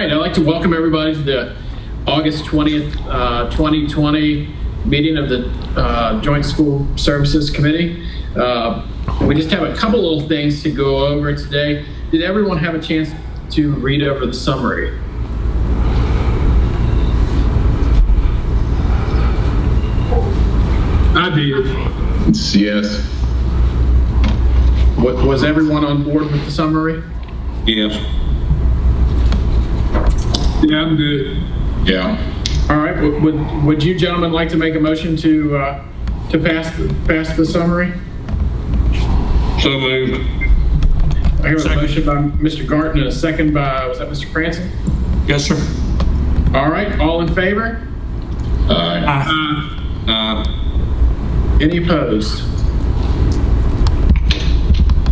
right, I'd like to welcome everybody to the August 20th, 2020 meeting of the Joint School Services Committee. We just have a couple little things to go over today. Did everyone have a chance to read over the summary? I did. Yes. Was everyone on board with the summary? Yes. Yeah, I'm good. Yeah. All right. Would you gentlemen like to make a motion to pass the summary? So moved. I have a motion by Mr. Garton and a second by, was that Mr. Cranston? Yes, sir. All right. All in favor? Any opposed?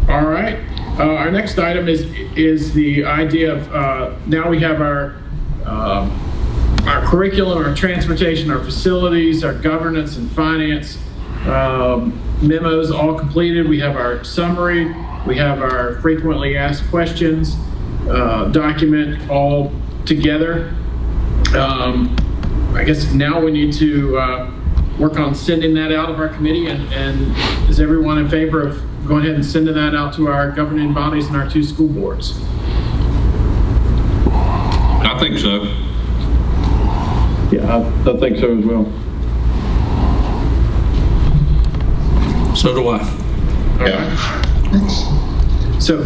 All right. Our next item is the idea of now we have our curriculum, our transportation, our facilities, our governance and finance memos all completed. We have our summary. We have our frequently asked questions document all together. I guess now we need to work on sending that out of our committee, and is everyone in favor of going ahead and sending that out to our governing bodies and our two school boards? I think so. Yeah, I think so as well. So do I. Yeah. So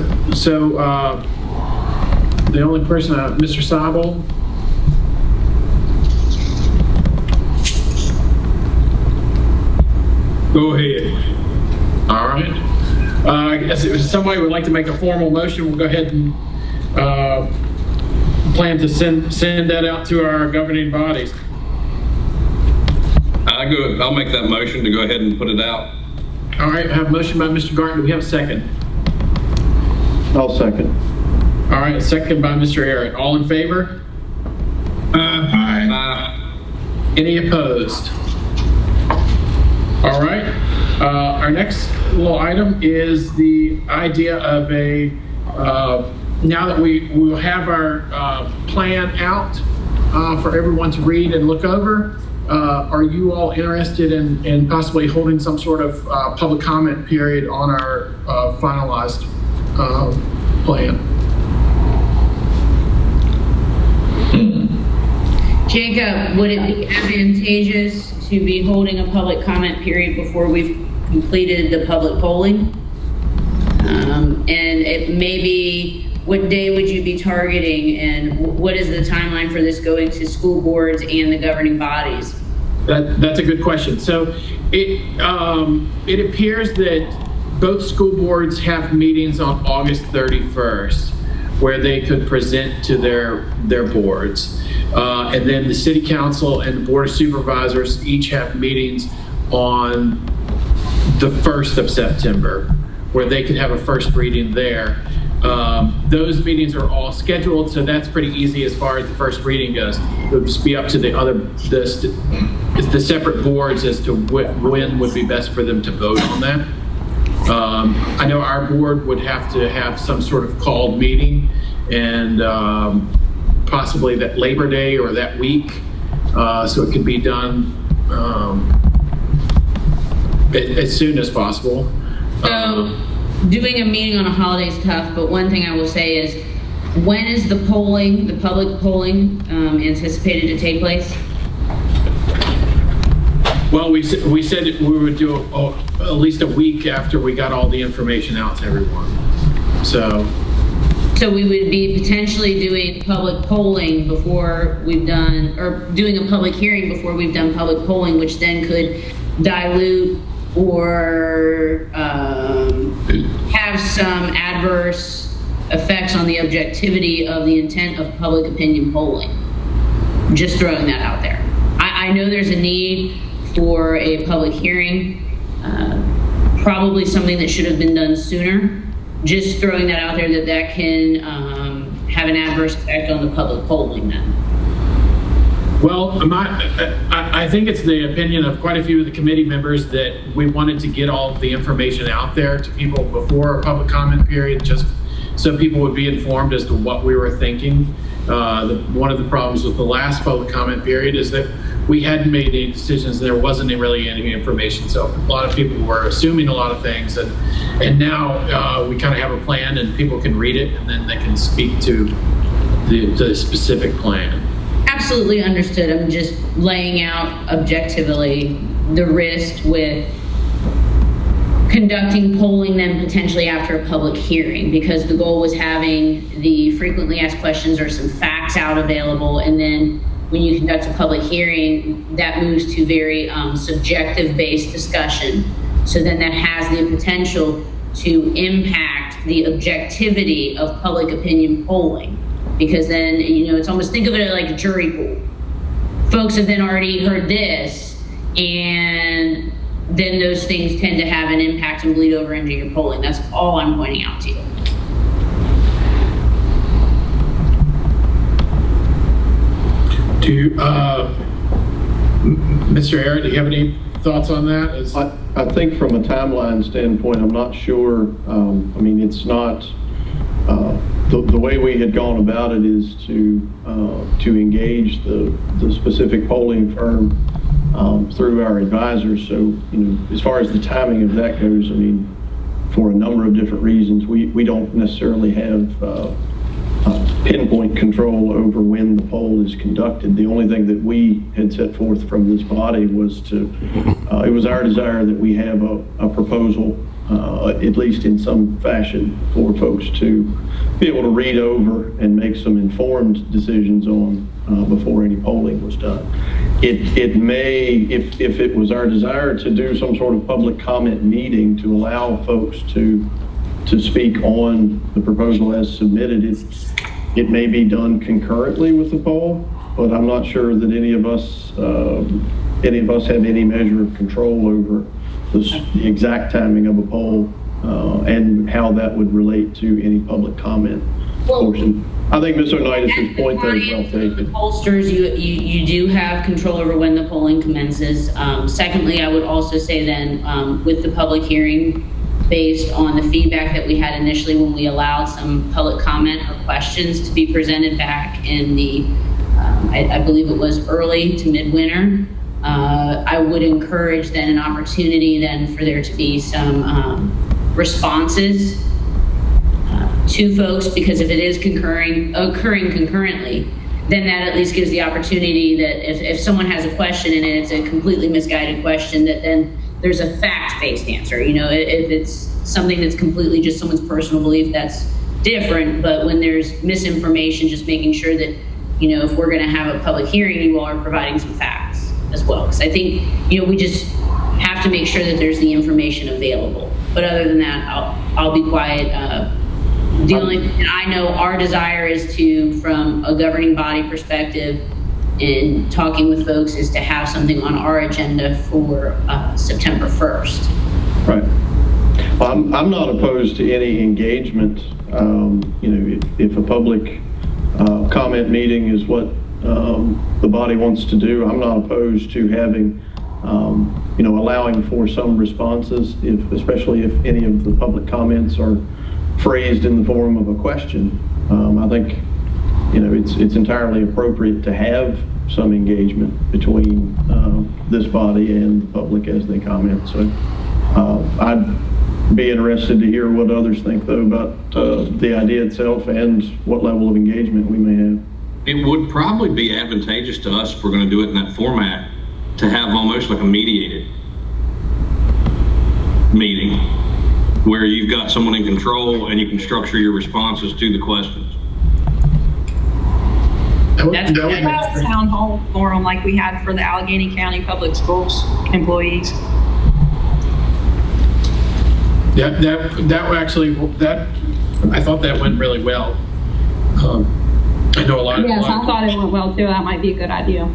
the only person, Mr. Seibel. Go ahead. All right. I guess if somebody would like to make a formal motion, we'll go ahead and plan to send that out to our governing bodies. I'll make that motion to go ahead and put it out. All right. I have a motion by Mr. Garton. Do we have a second? I'll second. All right. Second by Mr. Aaron. All in favor? Aye. Any opposed? All right. Our next little item is the idea of a, now that we will have our plan out for everyone to read and look over, are you all interested in possibly holding some sort of public comment period on our finalized plan? Jacob, would it be advantageous to be holding a public comment period before we've completed the public polling? And it maybe, what day would you be targeting, and what is the timeline for this going to school boards and the governing bodies? That's a good question. So it appears that both school boards have meetings on August 31st where they could present to their boards. And then the city council and the board of supervisors each have meetings on the 1st of September where they could have a first reading there. Those meetings are all scheduled, so that's pretty easy as far as the first reading goes. It would just be up to the separate boards as to when would be best for them to vote on that. I know our board would have to have some sort of called meeting, and possibly that Labor Day or that week, so it could be done as soon as possible. So doing a meeting on a holiday is tough, but one thing I will say is, when is the polling, the public polling, anticipated to take place? Well, we said we would do at least a week after we got all the information out to everyone. So we would be potentially doing public polling before we've done, or doing a public hearing before we've done public polling, which then could dilute or have some adverse effects on the objectivity of the intent of public opinion polling. Just throwing that out there. I know there's a need for a public hearing, probably something that should have been done sooner. Just throwing that out there that can have an adverse effect on the public polling then. Well, I think it's the opinion of quite a few of the committee members that we wanted to get all of the information out there to people before a public comment period, just so people would be informed as to what we were thinking. One of the problems with the last public comment period is that we hadn't made any decisions. There wasn't really any information. So a lot of people were assuming a lot of things. And now we kind of have a plan and people can read it and then they can speak to the specific plan. Absolutely understood. I'm just laying out objectively the risk with conducting polling then potentially after a public hearing, because the goal was having the frequently asked questions or some facts out available, and then when you conduct a public hearing, that moves to very subjective based discussion. So then that has the potential to impact the objectivity of public opinion polling, because then, it's almost, think of it like a jury pool. Folks have then already heard this, and then those things tend to have an impact and bleed over into your polling. That's all I'm pointing out to you. Do you, Mr. Arrett, do you have any thoughts on that? I think from a timeline standpoint, I'm not sure. It's not, the way we had gone about it is to engage the specific polling firm through our advisors. So, as far as the timing of that goes, for a number of different reasons, we don't necessarily have pinpoint control over when the poll is conducted. The only thing that we had set forth from this body was it was our desire that we have a proposal, at least in some fashion, for folks to be able to read over and make some informed decisions on before any polling was done. It may, if it was our desire to do some sort of public comment meeting to allow folks to speak on the proposal as submitted, it may be done concurrently with the poll, but I'm not sure that any of us have any measure of control over the exact timing of a poll and how that would relate to any public comment portion. I think Ms. Oneidas' point there is well taken. The pollsters, you do have control over when the polling commences. Secondly, I would also say then with the public hearing, based on the feedback that we had initially when we allowed some public comment or questions to be presented back in the, I believe it was early to midwinter, I would encourage then an opportunity then for there to be some responses to folks, because if it is occurring concurrently, then that at least gives the opportunity that if someone has a question and it's a completely misguided question, that then there's a fact-based answer. If it's something that's completely just someone's personal belief, that's different. But when there's misinformation, just making sure that, if we're going to have a public hearing, you all are providing some facts as well. Because I think, we just have to make sure that there's the information available. But other than that, I'll be quiet. The only thing I know our desire is to, from a governing body perspective, in talking with folks, is to have something on our agenda for September 1st. Right. I'm not opposed to any engagement. If a public comment meeting is what the body wants to do, I'm not opposed to having, allowing for some responses, especially if any of the public comments are phrased in the form of a question. I think, it's entirely appropriate to have some engagement between this body and the public as they comment. So I'd be interested to hear what others think, though, about the idea itself and what level of engagement we may have. It would probably be advantageous to us, if we're going to do it in that format, to have almost like a mediated meeting where you've got someone in control and you can structure your responses to the questions. That's a town hall forum like we had for the Allegheny County Public Schools employees. I thought that went really well. I know a lot. Yes, I thought it went well too. That might be a good idea.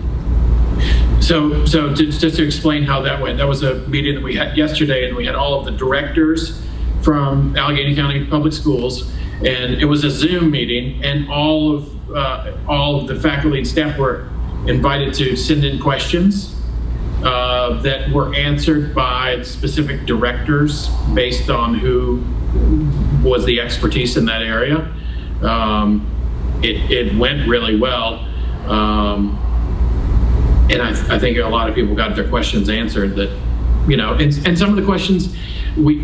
So just to explain how that went, that was a meeting that we had yesterday, and we had all of the directors from Allegheny County Public Schools, and it was a Zoom meeting, and all of the faculty and staff were invited to send in questions that were answered by specific directors based on who was the expertise in that area. it went really well. And I think a lot of people got their questions answered that, and some of the questions we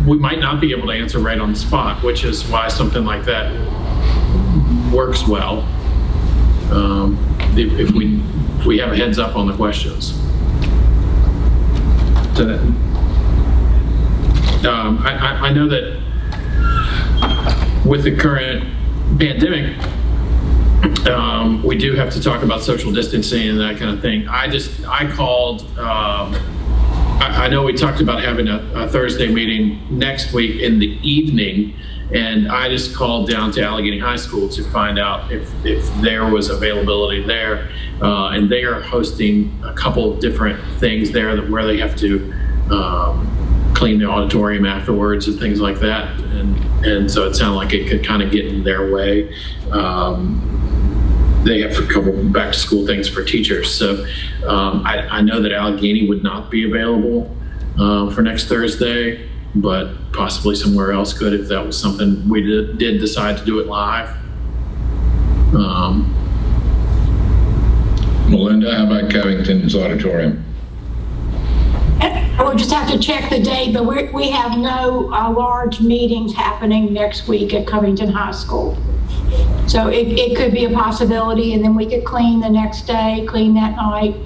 might not be able to answer right on the spot, which is why something like that works well. If we have a heads up on the questions. So I know that with the current pandemic, we do have to talk about social distancing and that kind of thing. I called, I know we talked about having a Thursday meeting next week in the evening, and I just called down to Allegheny High School to find out if there was availability there. And they are hosting a couple of different things there where they have to clean the auditorium afterwards and things like that. And so it sounded like it could kind of get in their way. They have a couple back to school things for teachers. So I know that Allegheny would not be available for next Thursday, but possibly somewhere else could if that was something we did decide to do it live. Melinda, how about Covington's auditorium? We'll just have to check the date, but we have no large meetings happening next week at Covington High School. So it could be a possibility, and then we could clean the next day, clean that night,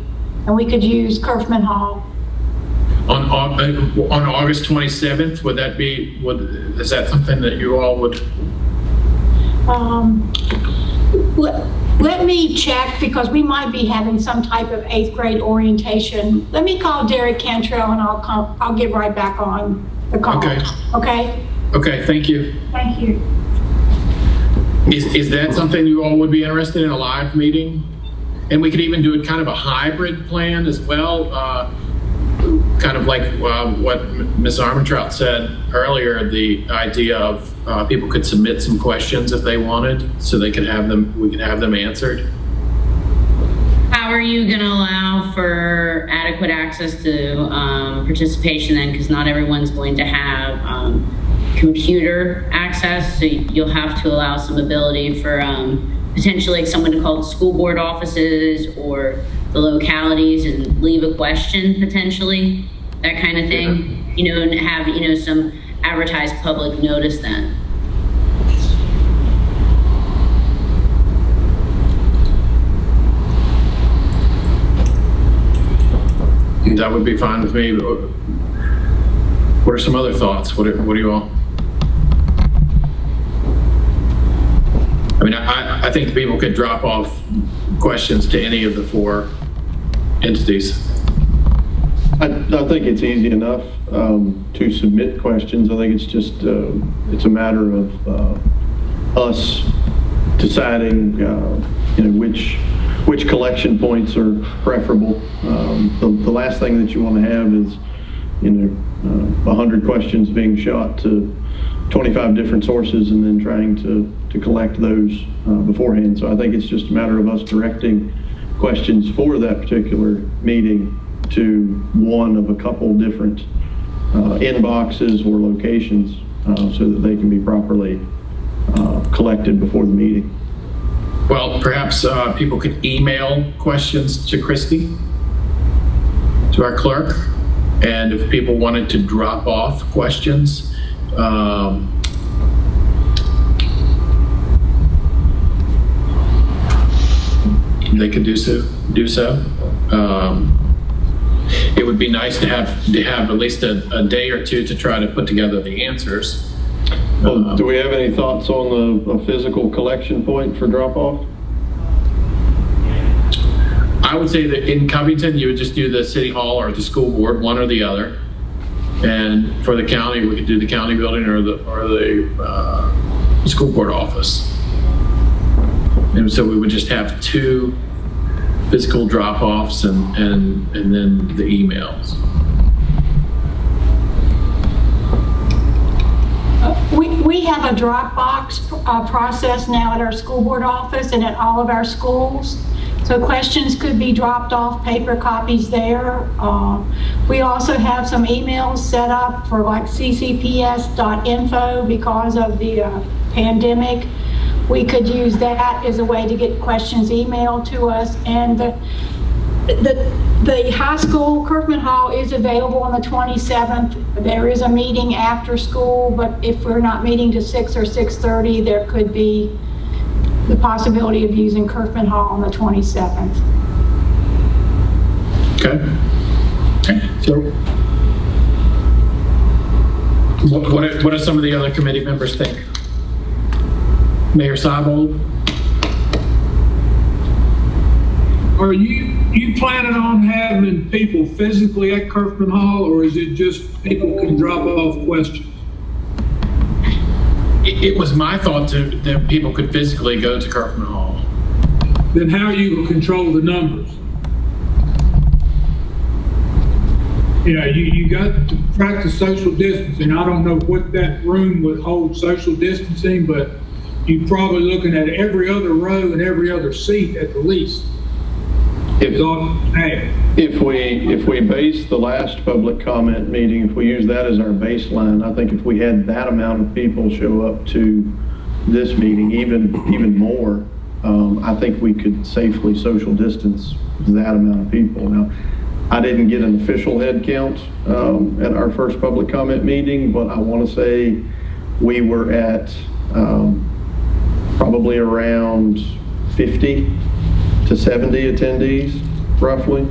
and we could use Curfman Hall. On August 27th, is that something that you all would? Let me check, because we might be having some type of 8th grade orientation. Let me call Derek Cantrell, and I'll get right back on the call. Okay. Okay? Okay, thank you. Thank you. Is that something you all would be interested in, a live meeting? And we could even do it kind of a hybrid plan as well, kind of like what Ms. Armentrout said earlier, the idea of people could submit some questions if they wanted, so we could have them answered. How are you going to allow for adequate access to participation then? Because not everyone's going to have computer access, so you'll have to allow some ability for potentially someone to call the school board offices or the localities and leave a question potentially, that kind of thing, and have, some advertised public notice then. That would be fine with me. What are some other thoughts? What do you all? I mean, I think people could drop off questions to any of the 4 entities. I think it's easy enough to submit questions. I think it's just it's a matter of us deciding which collection points are preferable. The last thing that you want to have is 100 questions being shot to 25 different sources and then trying to collect those beforehand. So I think it's just a matter of us directing questions for that particular meeting to one of a couple different inboxes or locations so that they can be properly collected before the meeting. Well, perhaps people could email questions to Christy, to our clerk, and if people wanted to drop off questions, they could do so. It would be nice to have at least a day or two to try to put together the answers. Well, do we have any thoughts on a physical collection point for drop-off? I would say that in Covington, you would just do the city hall or the school board, one or the other. And for the county, we could do the county building or the school board office. And so we would just have 2 physical drop-offs and then the emails. We have a Dropbox process now at our school board office and at all of our schools. So questions could be dropped off, paper copies there. We also have some emails set up for like ccps.info because of the pandemic, we could use that as a way to get questions emailed to us. And the high school, Curfman Hall, is available on the 27th. There is a meeting after school, but if we're not meeting to 6 or 6:30, there could be the possibility of using Curfman Hall on the 27th. Okay. So what do some of the other committee members think? Mayor Seibold? Are you planning on having people physically at Curfman Hall, or is it just people can drop off questions? It was my thought that people could physically go to Curfman Hall. Then how are you going to control the numbers? You know, you got to practice social distancing. I don't know what that room would hold social distancing, but you're probably looking at every other row and every other seat at the least. If we base the last public comment meeting, if we use that as our baseline, I think if we had that amount of people show up to this meeting, even more, I think we could safely social distance that amount of people. Now, I didn't get an official head count at our first public comment meeting, but I want to say we were at probably around 50 to 70 attendees, roughly.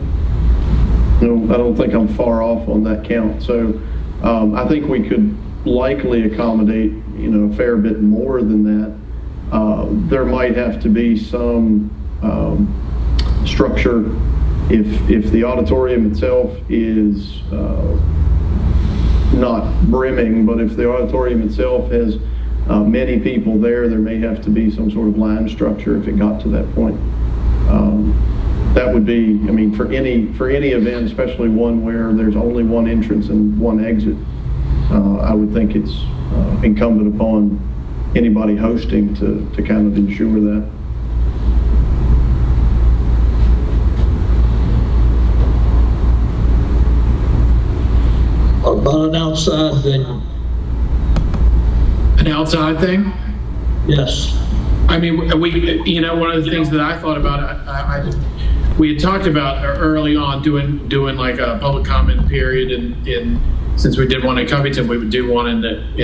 No, I don't think I'm far off on that count. So I think we could likely accommodate, a fair bit more than that. There might have to be some structure if the auditorium itself is not brimming, but if the auditorium itself has many people there may have to be some sort of line structure if it got to that point. That would be, for any event, especially one where there's only one entrance and one exit, I would think it's incumbent upon anybody hosting to kind of ensure that. About an outside venue? An outside thing? Yes. We, one of the things that I thought about, we had talked about early on doing like a public comment period, and since we did one in Covington, we would do one in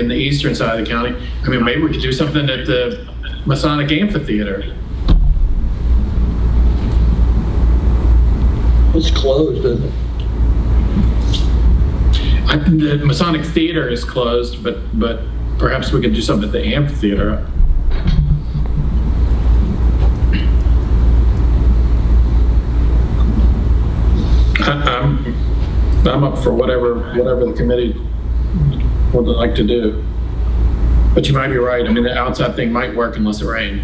the eastern side of the county. Maybe we could do something at the Masonic Amphitheater. It's closed, isn't it? The Masonic Theater is closed, but perhaps we could do something at the amphitheater. I'm up for whatever the committee would like to do. But you might be right. The outside thing might work unless it rained.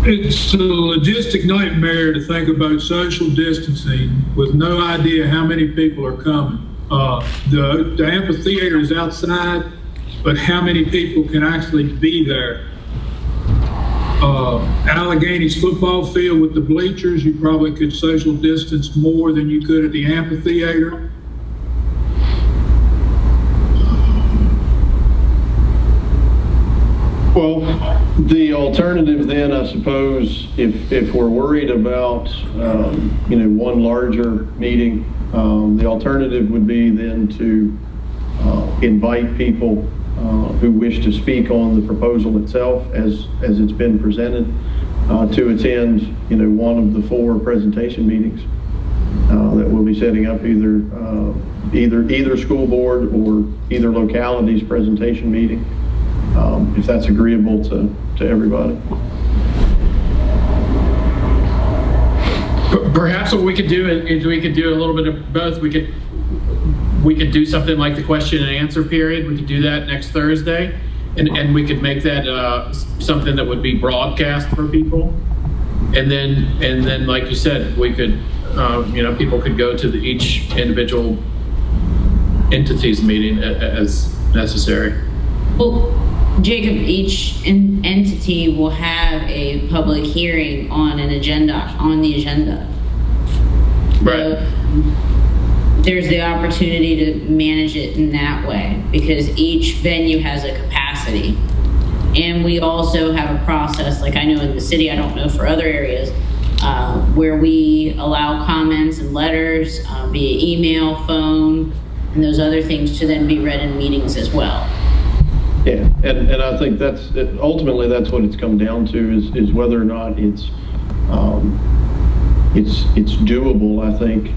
It's a logistic nightmare to think about social distancing with no idea how many people are coming. The amphitheater is outside, but how many people can actually be there? Allegheny's football field with the bleachers, you probably could social distance more than you could at the amphitheater. Well, the alternative then, I suppose, if we're worried about, one larger meeting, the alternative would be then to invite people who wish to speak on the proposal itself as it's been presented to attend, one of the 4 presentation meetings that we'll be setting up, either school board or either locality's presentation meeting. If that's agreeable to everybody. Perhaps what we could do is we could do a little bit of both. We could do something like the question and answer period. We could do that next Thursday, and we could make that something that would be broadcast for people. And then, like you said, we could, people could go to each individual entity's meeting as necessary. Well, Jacob, each entity will have a public hearing on the agenda. Right. There's the opportunity to manage it in that way because each venue has a capacity. And we also have a process, like I know in the city, I don't know for other areas, where we allow comments and letters via email, phone, and those other things to then be read in meetings as well. Yeah, and I think ultimately that's what it's come down to is whether or not it's doable. I think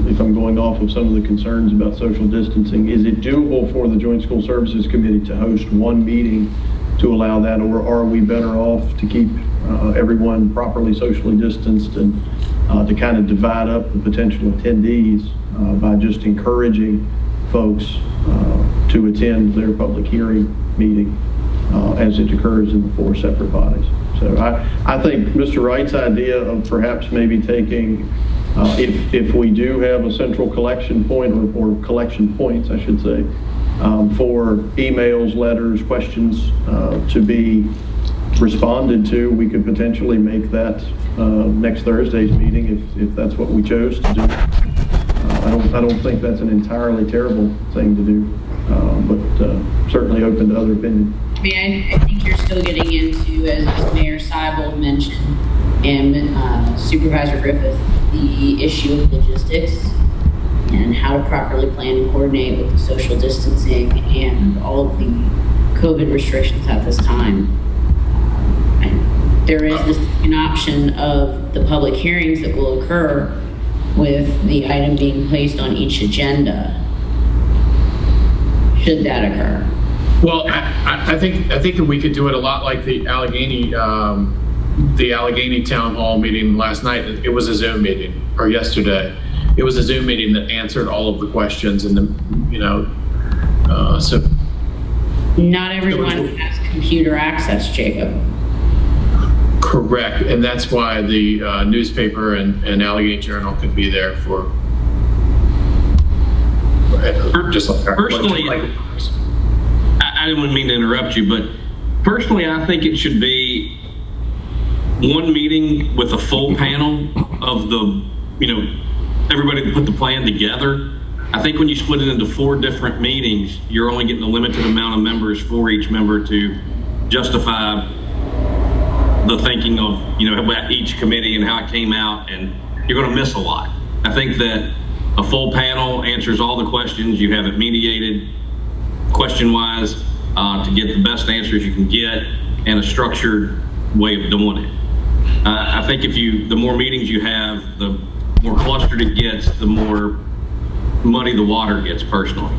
if I'm going off of some of the concerns about social distancing, is it doable for the Joint School Services Committee to host one meeting to allow that, or are we better off to keep everyone properly socially distanced and to kind of divide up the potential attendees by just encouraging folks to attend their public hearing meeting as it occurs in the 4 separate bodies. So I think Mr. Wright's idea of perhaps maybe taking, if we do have a central collection point or collection points, I should say, for emails, letters, questions to be responded to, we could potentially make that next Thursday's meeting if that's what we chose to do. I don't think that's an entirely terrible thing to do, but certainly open to other opinions. I mean, I think you're still getting into, as Mayor Seibel mentioned and Supervisor Griffith, the issue of logistics and how to properly plan and coordinate with the social distancing and all of the COVID restrictions at this time. And there is this option of the public hearings that will occur with the item being placed on each agenda, should that occur. Well, I think that we could do it a lot like the Allegheny Town Hall meeting last night. It was a Zoom meeting, or yesterday. It was a Zoom meeting that answered all of the questions, and so. Not everyone has computer access, Jacob. Correct, and that's why the newspaper and Allegheny Journal could be there for. Just like personally, I didn't mean to interrupt you, but personally, I think it should be one meeting with a full panel of everybody to put the plan together. I think when you split it into 4 different meetings, you're only getting a limited amount of members for each member to justify the thinking of, about each committee and how it came out, and you're going to miss a lot. I think that a full panel answers all the questions. You have it mediated question-wise to get the best answers you can get, and a structured way of doing it. I think the more meetings you have, the more clustered it gets, the more muddy the water gets, personally.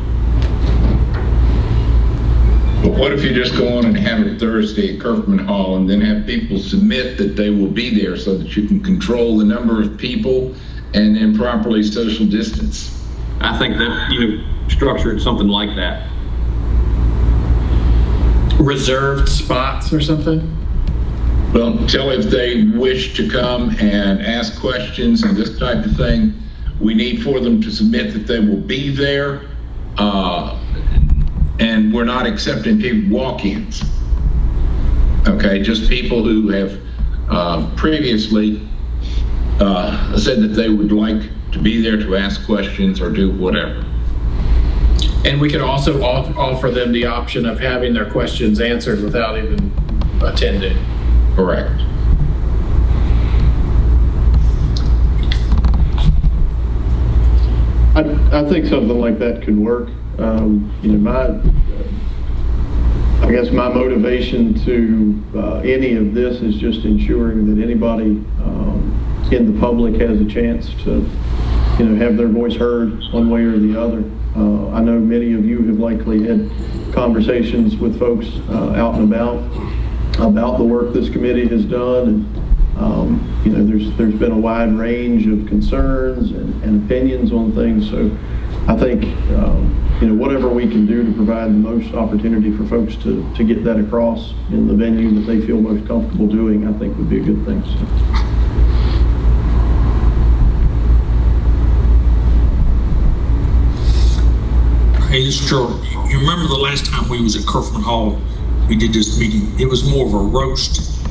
But what if you just go on and have it Thursday at Curfman Hall and then have people submit that they will be there so that you can control the number of people and then properly social distance? I think that, structure it something like that. reserved spots or something? Well, tell if they wish to come and ask questions and this type of thing. We need for them to submit that they will be there, and we're not accepting people walk-ins. Okay, just people who have previously said that they would like to be there to ask questions or do whatever. And we could also offer them the option of having their questions answered without even attending. Correct. I think something like that could work. I guess my motivation to any of this is just ensuring that anybody in the public has a chance to, have their voice heard one way or the other. I know many of you have likely had conversations with folks out and about the work this committee has done, and there's been a wide range of concerns and opinions on things. So I think whatever we can do to provide the most opportunity for folks to get that across in the venue that they feel most comfortable doing, I think would be a good thing. So. Hey, this is Charlie. You remember the last time we was at Curfman Hall, we did this meeting. It was more of a roast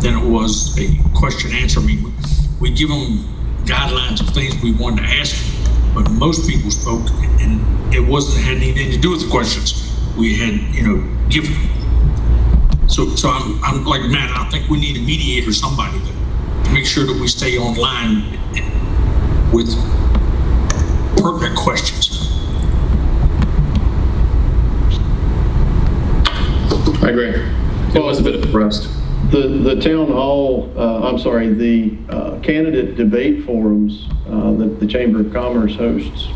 than it was a question answer meeting. We give them guidelines of things we wanted to ask, but most people spoke, and it hadn't anything to do with the questions we had, given. So I'm like Matt. I think we need a mediator, somebody to make sure that we stay online with pertinent questions. I agree. It was a bit of a rust. The town hall, the candidate debate forums that the Chamber of Commerce hosts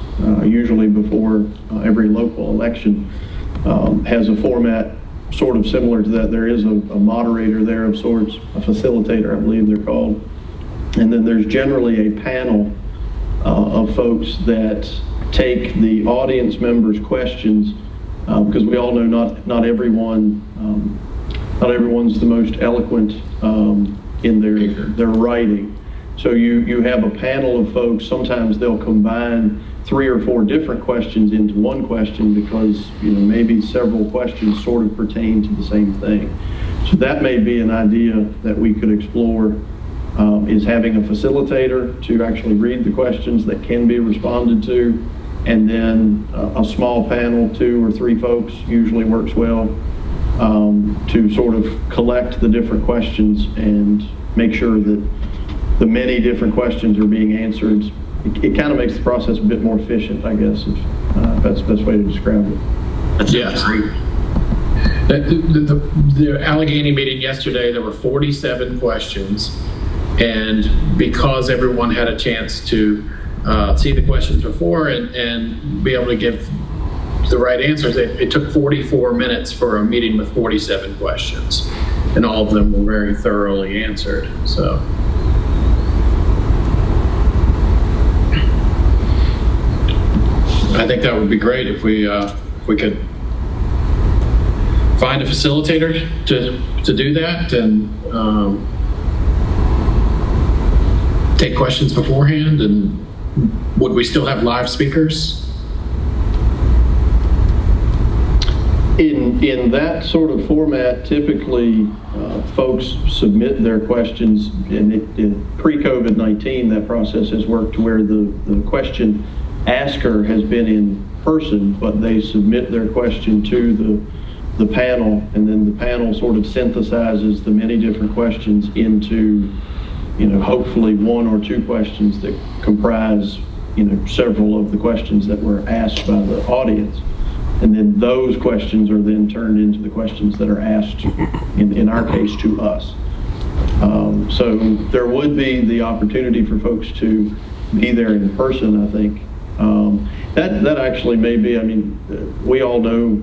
usually before every local election has a format sort of similar to that. There is a moderator there of sorts, a facilitator, I believe they're called. And then there's generally a panel of folks that take the audience members' questions, because we all know not everyone's the most eloquent in their writing. So you have a panel of folks. Sometimes they'll combine 3 or 4 different questions into one question because maybe several questions sort of pertain to the same thing. So that may be an idea that we could explore, is having a facilitator to actually read the questions that can be responded to, and then a small panel, 2 or 3 folks usually works well, to sort of collect the different questions and make sure that the many different questions are being answered. It kind of makes the process a bit more efficient, I guess, if that's the best way to describe it. That's Yes. great. The Allegheny meeting yesterday, there were 47 questions, and because everyone had a chance to see the questions before and be able to give the right answers, it took 44 minutes for a meeting with 47 questions, and all of them were very thoroughly answered. So. I think that would be great if we could find a facilitator to do that and take questions beforehand. And would we still have live speakers? In that sort of format, typically folks submit their questions, and pre-COVID-19, that process has worked to where the question asker has been in person, but they submit their question to the panel, and then the panel sort of synthesizes the many different questions into, hopefully 1 or 2 questions that comprise, several of the questions that were asked by the audience. And then those questions are then turned into the questions that are asked, in our case, to us. So there would be the opportunity for folks to be there in person, I think. That actually may be, we all know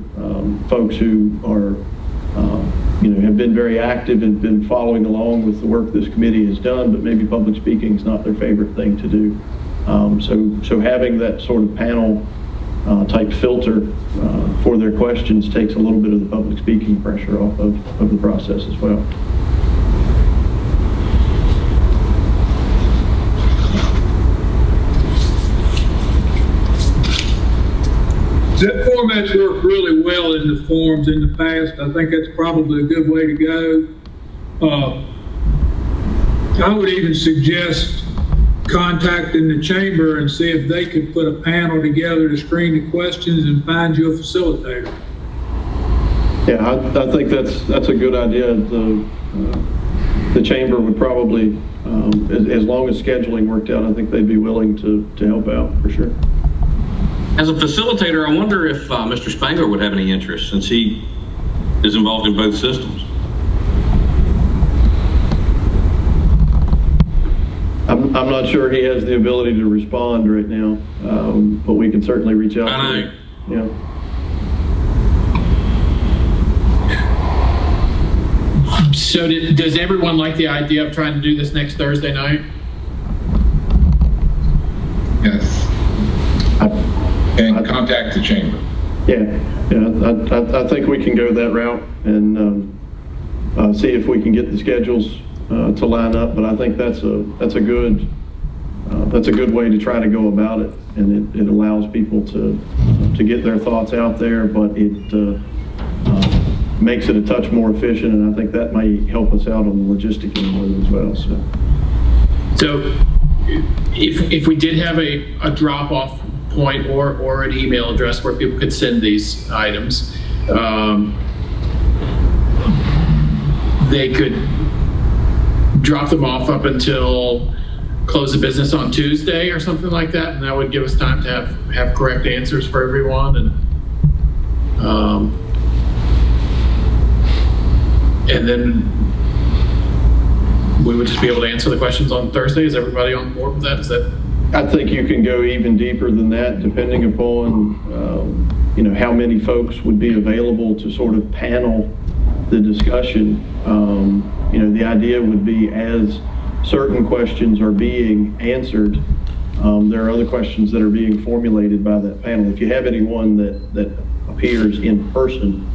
folks who are, have been very active and been following along with the work this committee has done, but maybe public speaking is not their favorite thing to do. So having that sort of panel type filter for their questions takes a little bit of the public speaking pressure off of the process as well. That format's worked really well in the forums in the past. I think that's probably a good way to go. I would even suggest contacting the chamber and see if they could put a panel together to screen the questions and find you a facilitator. Yeah, I think that's a good idea. The chamber would probably, as long as scheduling worked out, I think they'd be willing to help out for sure. As a facilitator, I wonder if Mr. Spangler would have any interest, since he is involved in both systems. I'm not sure he has the ability to respond right now, but we can certainly reach out to him. Yeah. So does everyone like the idea of trying to do this next Thursday night? Yes. And contact the chamber. Yeah, I think we can go that route and see if we can get the schedules to line up. But I think that's a good way to try to go about it, and it allows people to get their thoughts out there, but it makes it a touch more efficient, and I think that may help us out on the logistic end of it as well. So if we did have a drop-off point or an email address where people could send these items, they could drop them off up until close of business on Tuesday or something like that, and that would give us time to have correct answers for everyone, and then we would just be able to answer the questions on Thursday. Is everybody on board with that? Is that? I think you can go even deeper than that, depending upon, how many folks would be available to sort of panel the discussion. The idea would be as certain questions are being answered, there are other questions that are being formulated by that panel. If you have anyone that appears in person,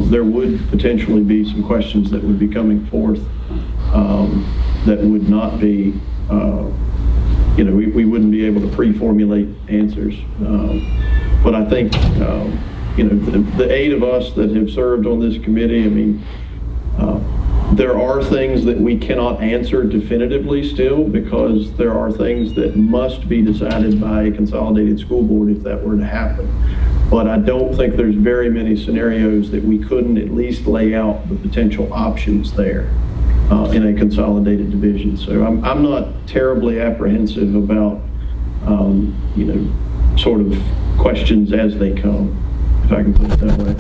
there would potentially be some questions that would be coming forth that would not be, we wouldn't be able to pre-formulate answers. But I think, the 8 of us that have served on this committee, there are things that we cannot answer definitively still, because there are things that must be decided by a consolidated school board if that were to happen. But I don't think there's very many scenarios that we couldn't at least lay out the potential options there in a consolidated division. So I'm not terribly apprehensive about, sort of questions as they come, if I can put it that way.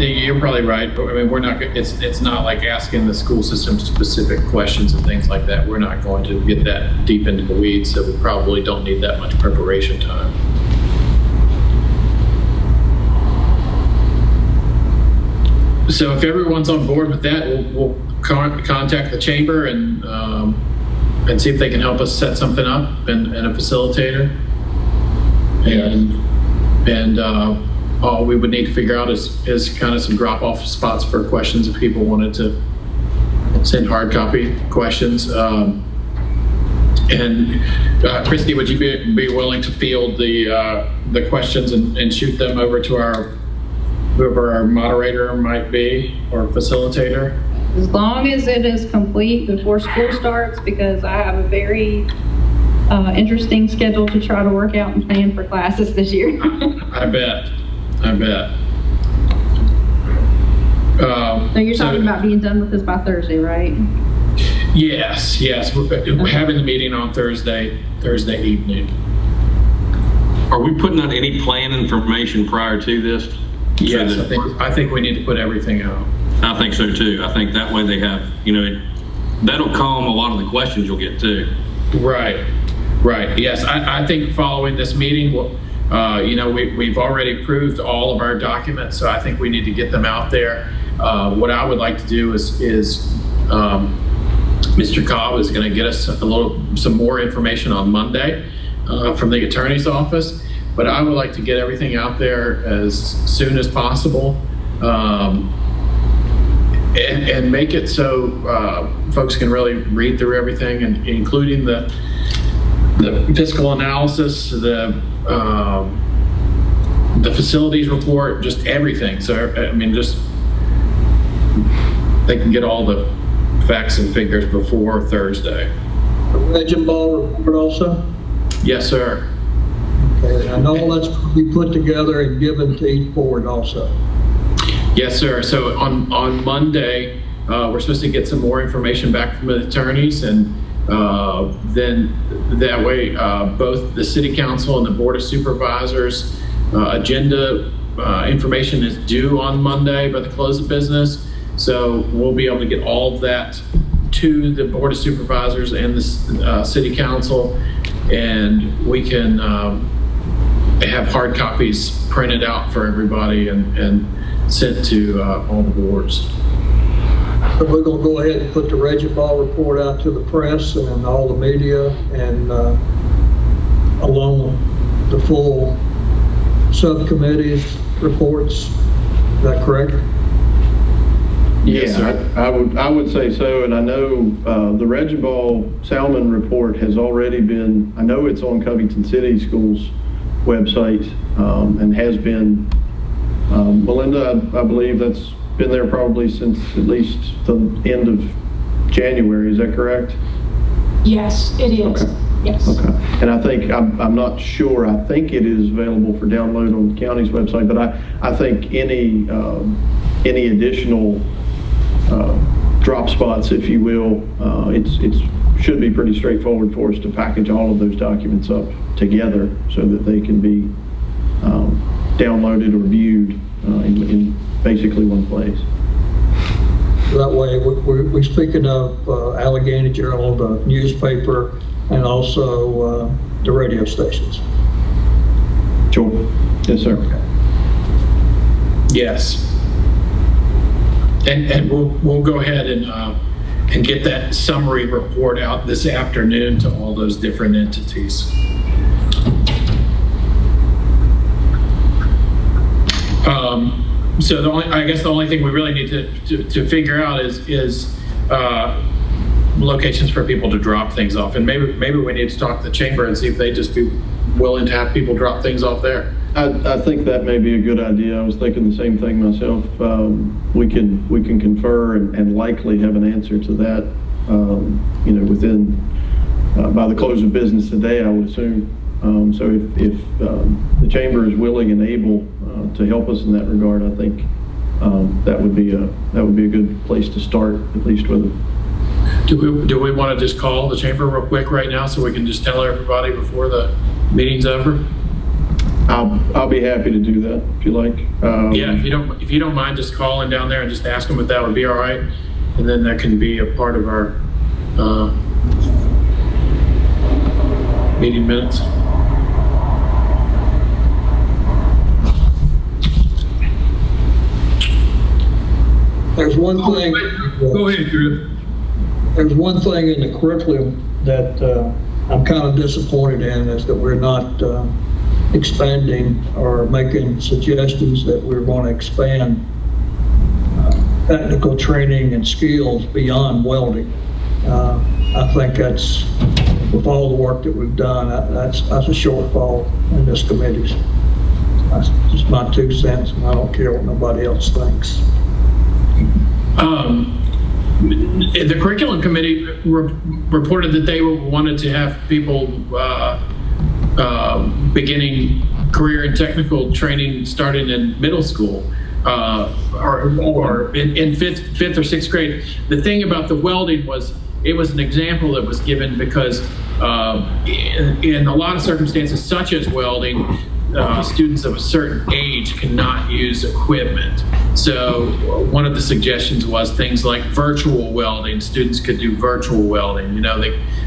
You're probably right. We're not. It's not like asking the school system specific questions and things like that. We're not going to get that deep into the weeds, so we probably don't need that much preparation time. So if everyone's on board with that, we'll contact the chamber and see if they can help us set something up and a facilitator. And all we would need to figure out is kind of some drop-off spots for questions if people wanted to send hard copy questions. And Christy, would you be willing to field the questions and shoot them over to whoever our moderator might be or facilitator? As long as it is complete before school starts, because I have a very interesting schedule to try to work out and plan for classes this year. I bet. So you're talking about being done with this by Thursday, right? Yes. We're having the meeting on Thursday evening. Are we putting out any plan information prior to this? Yes, I think we need to put everything out. I think so too. I think that way they have, that'll calm a lot of the questions you'll get too. Right. Yes, I think following this meeting, we've already approved all of our documents, so I think we need to get them out there. What I would like to do is Mr. Cobb is going to get us some more information on Monday from the attorney's office, but I would like to get everything out there as soon as possible and make it so folks can really read through everything, and including the fiscal analysis, the facilities report, just everything. So, just they can get all the facts and figures before Thursday. The Legend Ball report also? Yes, sir. Okay, and all that's going to be put together and given to each board also? Yes, sir. So on Monday, we're supposed to get some more information back from the attorneys, and then that way both the city council and the board of supervisors agenda information is due on Monday by the close of business. So we'll be able to get all of that to the board of supervisors and the city council, and we can have hard copies printed out for everybody and sent to all the boards. So we're going to go ahead and put the Reggie Ball report out to the press and all the media, and along the full subcommittees reports. Is that correct? Yes, sir. I would say so, and I know the Reggie Ball Salmon report has already been, I know it's on Covington City Schools website and has been, Melinda, I believe that's been there probably since at least the end of January, is that correct? Yes, it is. Okay. Yes. Okay. And I think, I'm not sure, I think it is available for download on the county's website, but I think any additional drop spots, if you will, it should be pretty straightforward for us to package all of those documents up together so that they can be downloaded or viewed in basically one place. That way, we're speaking of Allegheny Journal, the newspaper, and also the radio stations. Sure. Yes, sir. Yes. And we'll go ahead and get that summary report out this afternoon to all those different entities. So I guess the only thing we really need to figure out is locations for people to drop things off, and maybe we need to talk to the chamber and see if they just be willing to have people drop things off there. I think that may be a good idea. I was thinking the same thing myself. We can confer and likely have an answer to that, within by the close of business today, I would assume. So if the chamber is willing and able to help us in that regard, I think that would be a good place to start, at least with it. Do we want to just call the chamber real quick right now so we can just tell everybody before the meeting's over? I'll be happy to do that if you like. Yeah, if you don't mind just calling down there and just ask them if that would be all right, and then that can be a part of our meeting minutes. There's one thing. Go ahead, Drew. There's one thing in the curriculum that I'm kind of disappointed in, is that we're not expanding or making suggestions that we're going to expand technical training and skills beyond welding. I think that's, with all the work that we've done, that's a shortfall in this committee. That's just my 2 cents, and I don't care what nobody else thinks. The curriculum committee reported that they wanted to have people beginning career and technical training starting in middle school or in fifth or sixth grade. The thing about the welding was it was an example that was given because in a lot of circumstances, such as welding, students of a certain age cannot use equipment. So one of the suggestions was things like virtual welding. Students could do virtual welding.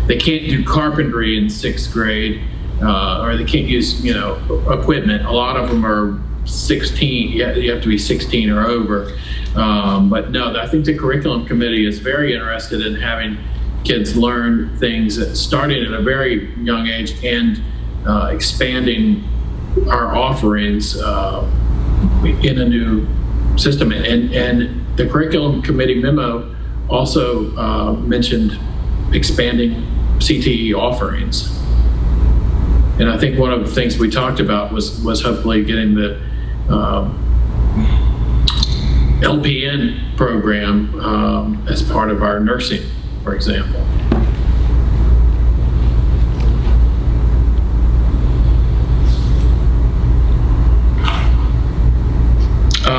They can't do carpentry in sixth grade, or they can't use equipment. A lot of them are 16. You have to be 16 or over. But no, I think the curriculum committee is very interested in having kids learn things starting at a very young age and expanding our offerings in a new system. And the curriculum committee memo also mentioned expanding CTE offerings. And I think one of the things we talked about was hopefully getting the LPN program as part of our nursing, for example.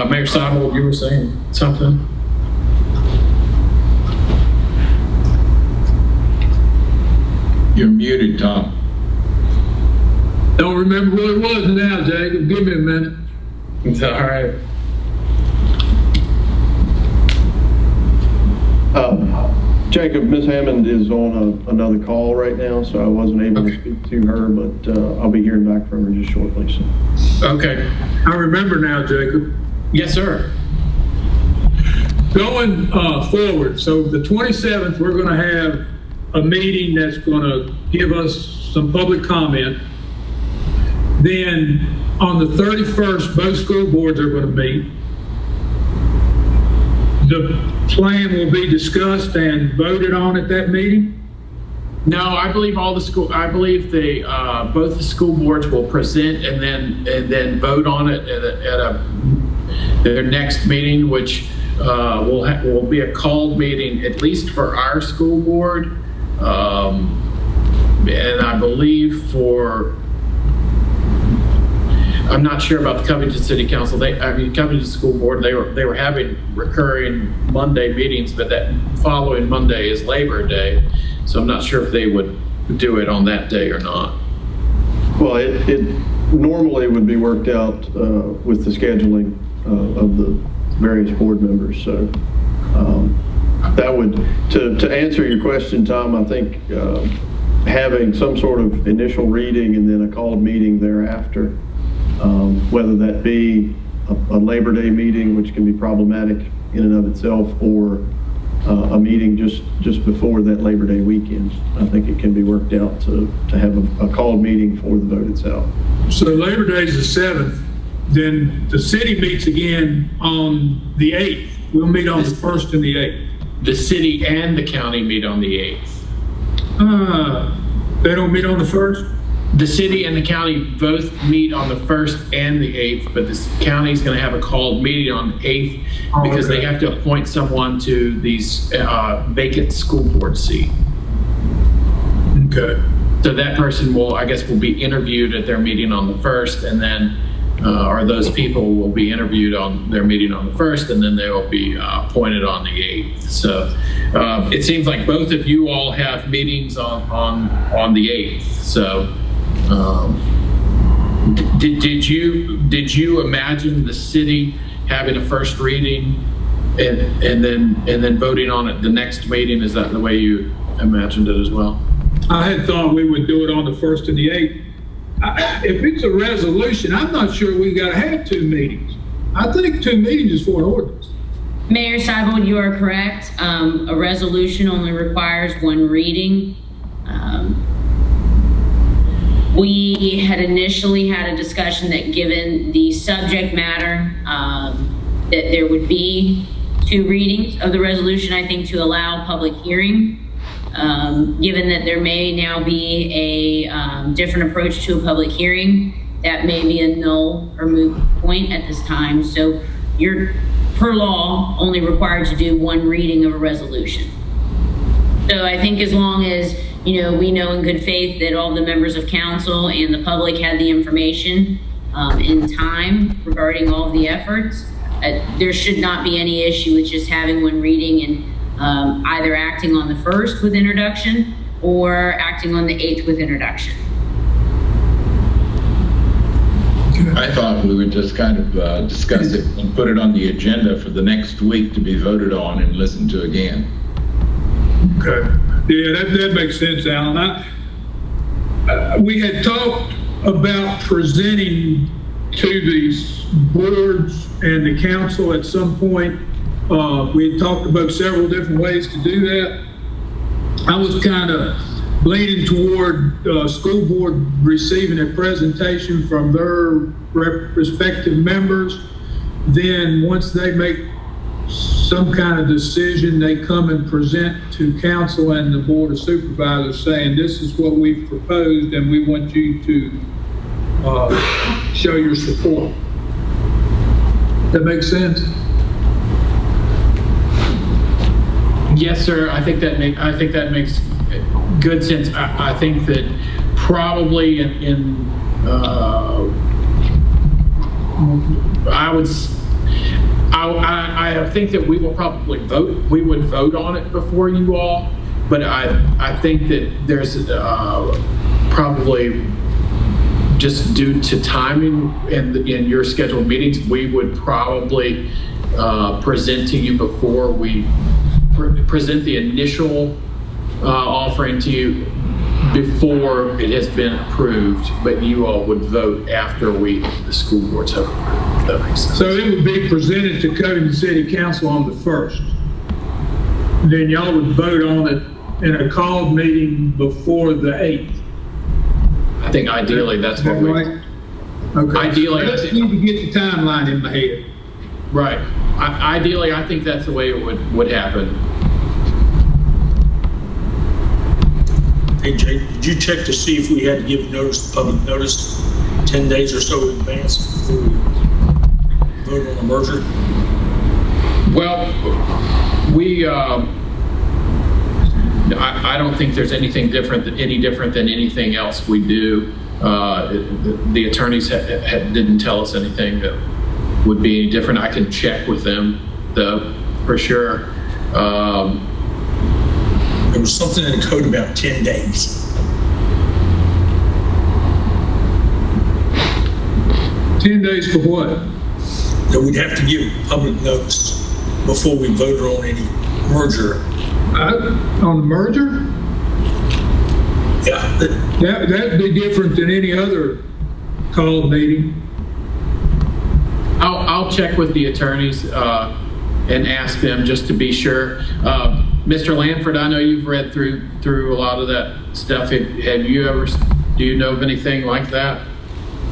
Mayor Seibel, you were saying something? You're muted, Tom. Don't remember what it was now, Jacob. Give me a minute. It's all right. Jacob, Ms. Hammond is on another call right now, so I wasn't able to speak to her, but I'll be hearing back from her just shortly. So. Okay. I remember now, Jacob. Yes, sir. Going forward, so the 27th, we're going to have a meeting that's going to give us some public comment. Then on the 31st, both school boards are going to meet. The plan will be discussed and voted on at that meeting? No, I believe both the school boards will present and then vote on it at their next meeting, which will be a called meeting, at least for our school board. And I believe I'm not sure about the Covington City Council. Covington School Board, they were having recurring Monday meetings, but that following Monday is Labor Day. So I'm not sure if they would do it on that day or not. Well, it normally would be worked out with the scheduling of the various board members. So that would, to answer your question, Tom, I think having some sort of initial reading and then a called meeting thereafter, whether that be a Labor Day meeting, which can be problematic in and of itself, or a meeting just before that Labor Day weekend. I think it can be worked out to have a called meeting for the vote itself. So Labor Day is the 7th, then the city meets again on the 8th. We'll meet on the 1st and the 8th. The city and the county meet on the 8th. They don't meet on the 1st? The city and the county both meet on the 1st and the 8th, but the county's going to have a called meeting on the 8th because they have to appoint someone to these vacant school board seat. Okay. So that person will be interviewed at their meeting on the 1st, and then, or those people will be interviewed on their meeting on the 1st, and then they will be appointed on the 8th. So it seems like both of you all have meetings on the 8th. So did you imagine the city having a first reading and then voting on it the next meeting? Is that the way you imagined it as well? I had thought we would do it on the 1st and the 8th. If it's a resolution, I'm not sure we got to have 2 meetings. I think 2 meetings is for an ordinance. Mayor Seibel, you are correct. A resolution only requires 1 reading. We had initially had a discussion that given the subject matter, that there would be 2 readings of the resolution, I think, to allow public hearing. Given that there may now be a different approach to a public hearing, that may be a null or moot point at this time. So you're, per law, only required to do 1 reading of a resolution. So I think as long as, we know in good faith that all the members of council and the public had the information in time regarding all of the efforts, there should not be any issue with just having 1 reading and either acting on the 1st with introduction or acting on the 8th with introduction. I thought we would just kind of discuss it and put it on the agenda for the next week to be voted on and listened to again. Okay. Yeah, that makes sense, Alan. We had talked about presenting to these boards and the council at some point. We had talked about several different ways to do that. I was kind of leaning toward school board receiving a presentation from their respective members. Then once they make some kind of decision, they come and present to council and the board of supervisors saying, this is what we've proposed and we want you to show your support. That makes sense? Yes, sir. I think that makes good sense. I think that probably I think that we will probably vote. We would vote on it before you all, but I think that there's probably just due to timing in your scheduled meetings, we would probably present to you before we present the initial offering to you before it has been approved, but you all would vote after the school boards have approved. That makes sense. So it would be presented to Covington City Council on the 1st. Then y'all would vote on it in a called meeting before the 8th. I think ideally that's what we. Right? Okay. Ideally, I just need to get the timeline in my head. Right. Ideally, I think that's the way it would happen. Hey, Jay, did you check to see if we had to give notice, public notice, 10 days or so in advance before we vote on the merger? Well, I don't think there's anything any different than anything else we do. The attorneys didn't tell us anything that would be any different. I can check with them, though, for sure. There was something in the code about 10 days. 10 days for what? That we'd have to give public notice before we voted on any merger. On the merger? Yeah, That'd be different than any other called meeting. I'll check with the attorneys and ask them just to be sure. Mr. Lanford, I know you've read through a lot of that stuff. Do you know of anything like that?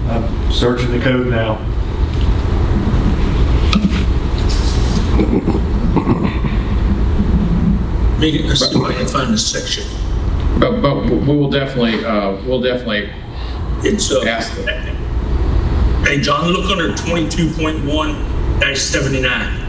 I'm searching the code now. maybe I can find this section. But we'll definitely It's ask them. Hey, John, look under 22.1-79.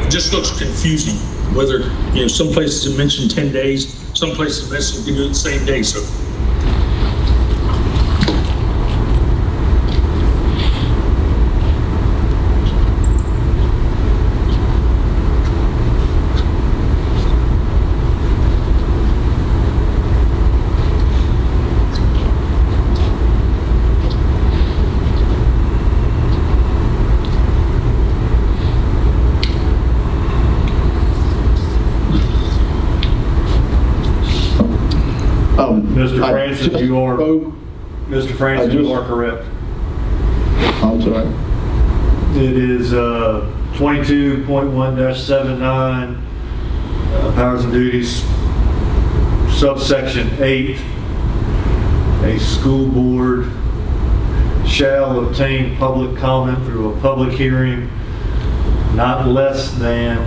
Just looks confusing, whether, some places have mentioned 10 days, some places have mentioned you do it the same day, so. Mr. Francis, you are correct. I'm sorry. It is 22.1-79, powers and duties, subsection 8. A school board shall obtain public comment through a public hearing not less than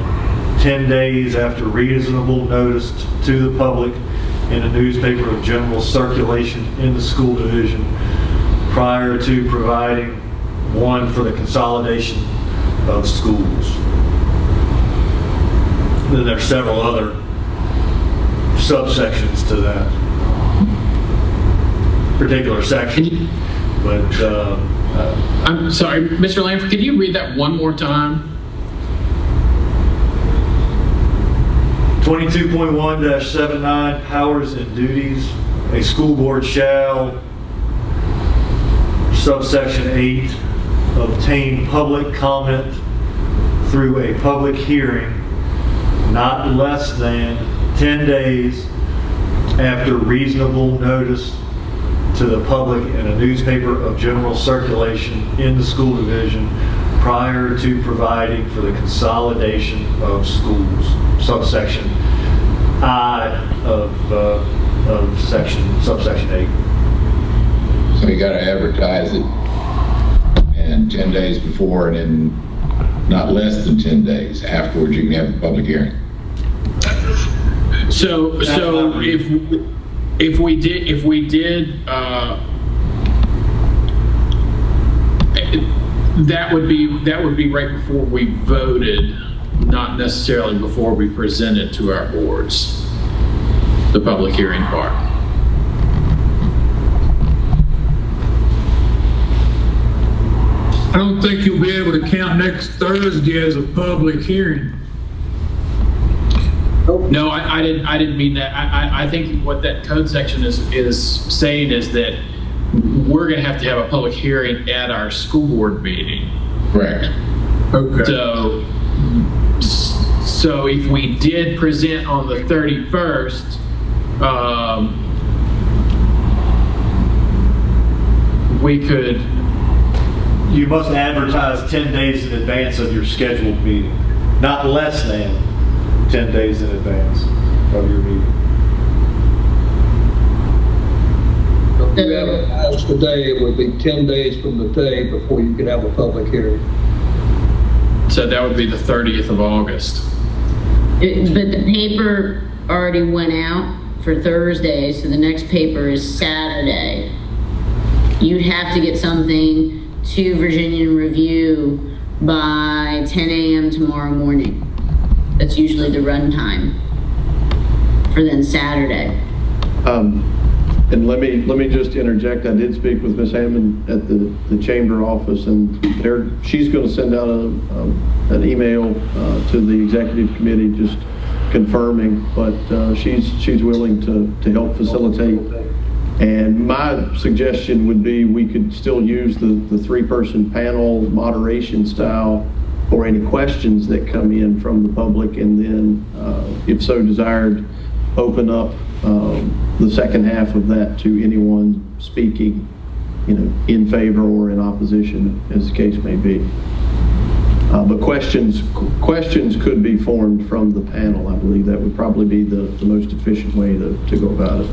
10 days after reasonable notice to the public in a newspaper of general circulation in the school division prior to providing one for the consolidation of schools. Then there's several other subsections to that particular section. But I'm sorry, Mr. Lanford, could you read that one more time? 22.1-79, powers and duties. A school board shall, subsection 8, obtain public comment through a public hearing not less than 10 days after reasonable notice to the public in a newspaper of general circulation in the school division prior to providing for the consolidation of schools. Subsection I of subsection 8. So you got to advertise it and 10 days before, and then not less than 10 days afterwards you can have a public hearing. So if we did that would be right before we voted, not necessarily before we presented to our boards, the public hearing part. I don't think you'll be able to count next Thursday as a public hearing. No, I didn't mean that. I think what that code section is saying is that we're going to have a public hearing at our school board meeting. Correct. Okay. So if we did present on the 31st, we could. You must advertise 10 days in advance of your scheduled meeting, not less than 10 days in advance of your meeting. If you advertise today, it would be 10 days from the day before you could have a public hearing. So that would be the 30th of August. But the paper already went out for Thursday, so the next paper is Saturday. You'd have to get something to Virginia Review by 10 a.m. tomorrow morning. That's usually the run time for then Saturday. And let me just interject. I did speak with Ms. Hammond at the chamber office, and she's going to send out an email to the executive committee just confirming, but she's willing to help facilitate. And my suggestion would be we could still use the three-person panel moderation style for any questions that come in from the public, and then, if so desired, open up the second half of that to anyone speaking, in favor or in opposition, as the case may be. But questions could be formed from the panel. I believe that would probably be the most efficient way to go about it.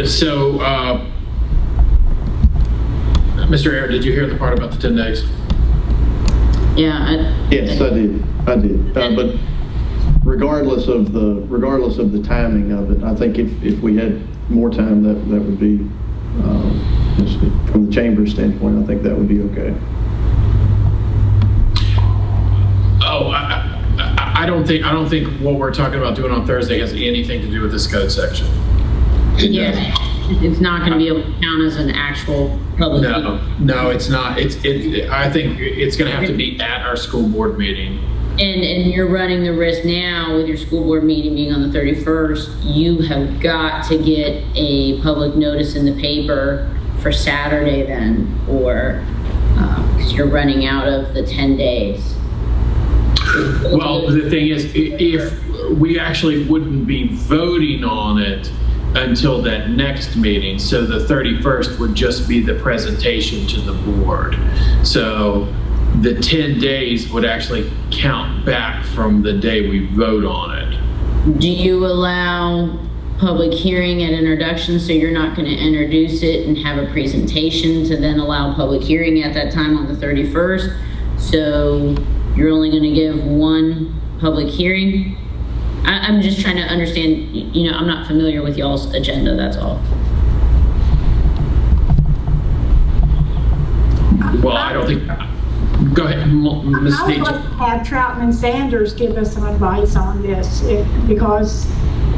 So, Mr. Ayer, did you hear the part about the 10 days? Yeah. Yes, I did. But regardless of the timing of it, I think if we had more time, that would be, just from the chamber standpoint, I think that would be okay. Oh, I don't think what we're talking about doing on Thursday has anything to do with this code section. Yeah, it's not going to be able to count as an actual public meeting. No, it's not. I think it's going to have to be at our school board meeting. And you're running the risk now with your school board meeting being on the 31st. You have got to get a public notice in the paper for Saturday then, or because you're running out of the 10 days. Well, the thing is, if we actually wouldn't be voting on it until that next meeting, so the 31st would just be the presentation to the board. So the 10 days would actually count back from the day we vote on it. Do you allow public hearing at introduction, so you're not going to introduce it and have a presentation to then allow public hearing at that time on the 31st? So you're only going to give one public hearing? I'm just trying to understand, I'm not familiar with y'all's agenda, that's all. Well, I don't think, go ahead, Ms. I would like to have Troutman Sanders give us some advice on this, because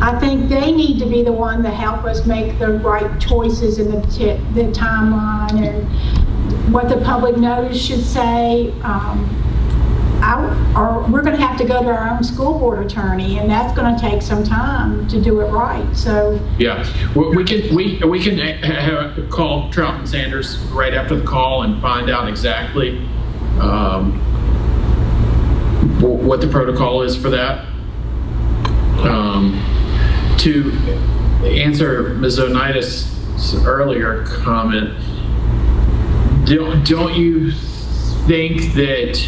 I think they need to be the one to help us make the right choices in the timeline and what the public notice should say. Or we're going to have to go to our own school board attorney, and that's going to take some time to do it right. So yeah, we can call Troutman Sanders right after the call and find out exactly what the protocol is for that. To answer Ms. Oneidas' earlier comment, don't you think that?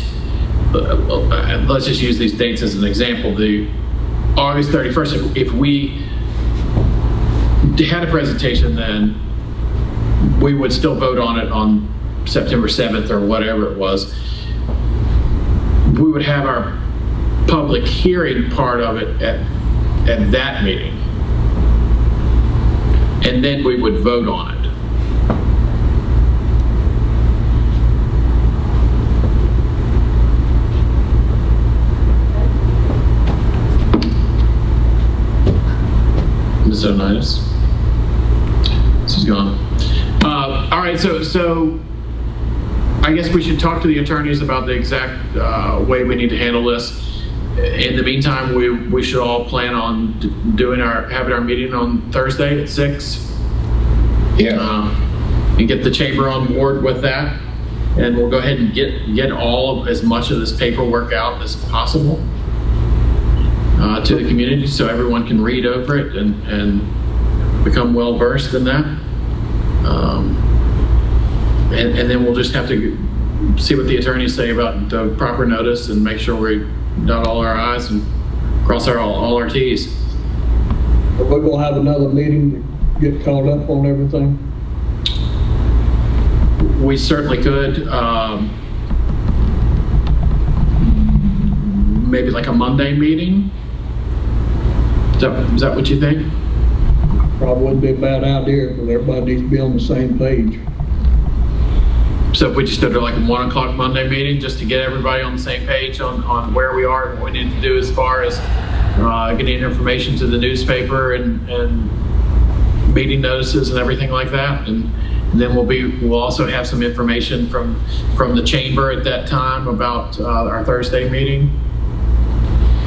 Let's just use these dates as an example. The August 31st, if we had a presentation, then we would still vote on it on September 7th or whatever it was. We would have our public hearing part of it at that meeting. And then we would vote on it. Ms. Oneidas? She's gone. All right, so I guess we should talk to the attorneys about the exact way we need to handle this. In the meantime, we should all plan on having our meeting on Thursday at 6. Yeah. And get the chamber on board with that, and we'll go ahead and get as much of this paperwork out as possible to the community, so everyone can read over it and become well versed in that. And then we'll just have to see what the attorneys say about the proper notice and make sure we dot all our I's and cross all our T's. Are we going to have another meeting to get caught up on everything? we certainly could. Maybe like a Monday meeting? Is that what you think? Probably wouldn't be a bad idea, because everybody needs to be on the same page. So if we just did like a 1 o'clock Monday meeting, just to get everybody on the same page on where we are and what we need to do as far as getting information to the newspaper and meeting notices and everything like that. And then we'll also have some information from the chamber at that time about our Thursday meeting.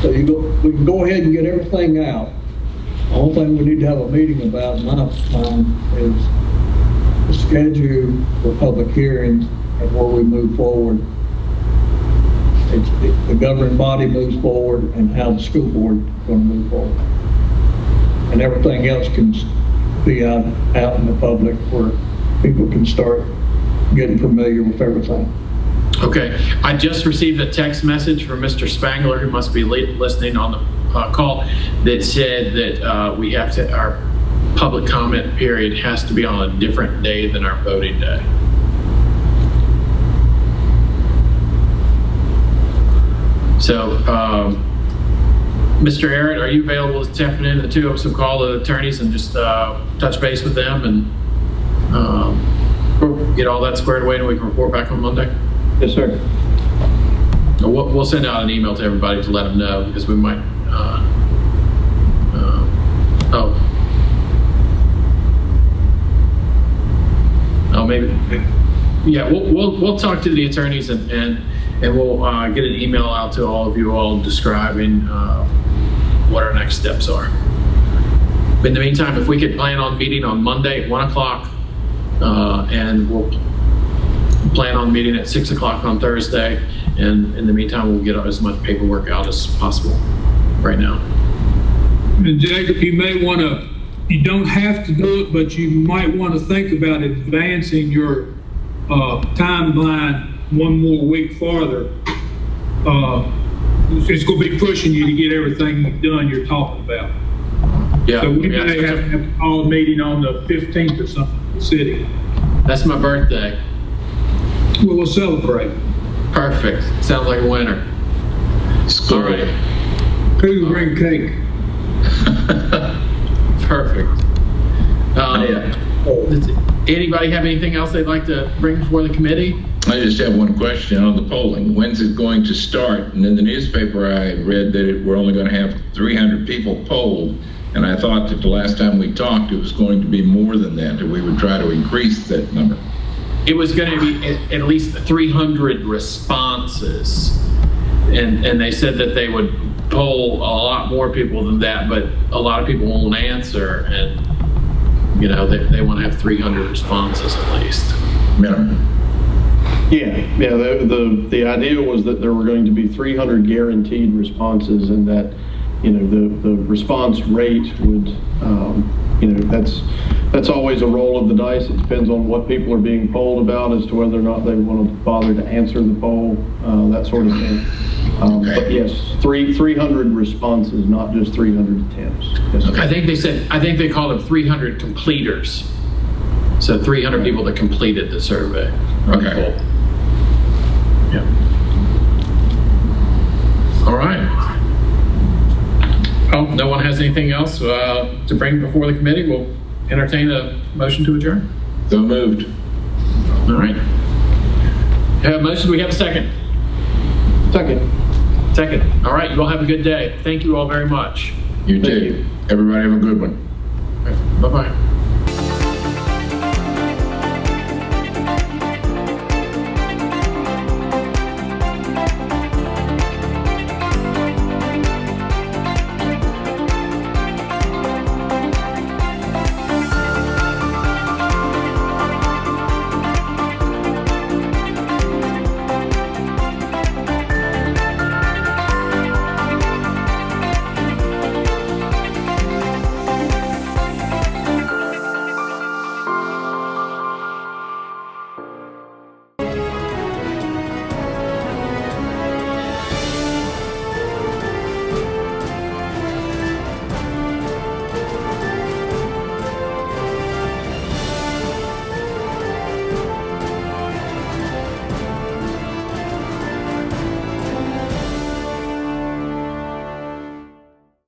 So we can go ahead and get everything out. The only thing we need to have a meeting about, in my mind, is the schedule for public hearings and where we move forward. The governing body moves forward and how the school board is going to move forward. And everything else can be out in the public where people can start getting familiar with everything. Okay, I just received a text message from Mr. Spangler, who must be listening on the call, that said that our public comment period has to be on a different day than our voting day. So, Mr. Arrett, are you available this afternoon? The two of us will call the attorneys and just touch base with them and get all that squared away, and we can report back on Monday? Yes, sir. We'll send out an email to everybody to let them know, because we might. Maybe. Yeah, we'll talk to the attorneys and we'll get an email out to all of you all describing what our next steps are. But in the meantime, if we could plan on meeting on Monday at 1 o'clock, and we'll plan on meeting at 6 o'clock on Thursday, and in the meantime, we'll get as much paperwork out as possible right now. And Jacob, you don't have to do it, but you might want to think about advancing your timeline one more week farther. It's going to be pushing you to get everything done you're talking about. Yeah. So we may have to have a call meeting on the 15th or something in the city. That's my birthday. We'll celebrate. Perfect. Sounds like a winner. All right. Who will bring cake? Perfect. Anybody have anything else they'd like to bring before the committee? I just have one question on the polling. When's it going to start? And in the newspaper, I read that we're only going to have 300 people polled. And I thought that the last time we talked, it was going to be more than that, that we would try to increase that number. It was going to be at least 300 responses. And they said that they would poll a lot more people than that, but a lot of people won't answer. And, they want to have 300 responses at least. Minimum. Yeah. The idea was that there were going to be 300 guaranteed responses, and that, the response rate would, that's always a roll of the dice. It depends on what people are being polled about as to whether or not they want to bother to answer the poll, that sort of thing. But yes, 300 responses, not just 300 attempts. Yes, I think they called them 300 completers. So 300 people that completed the survey. Okay. Yeah. All right. Well, no one has anything else to bring before the committee. We'll entertain a motion to adjourn. So moved. All right. Have a motion. We have a second. Second. All right. You all have a good day. Thank you all very much. You too. Everybody have a good one. Bye-bye.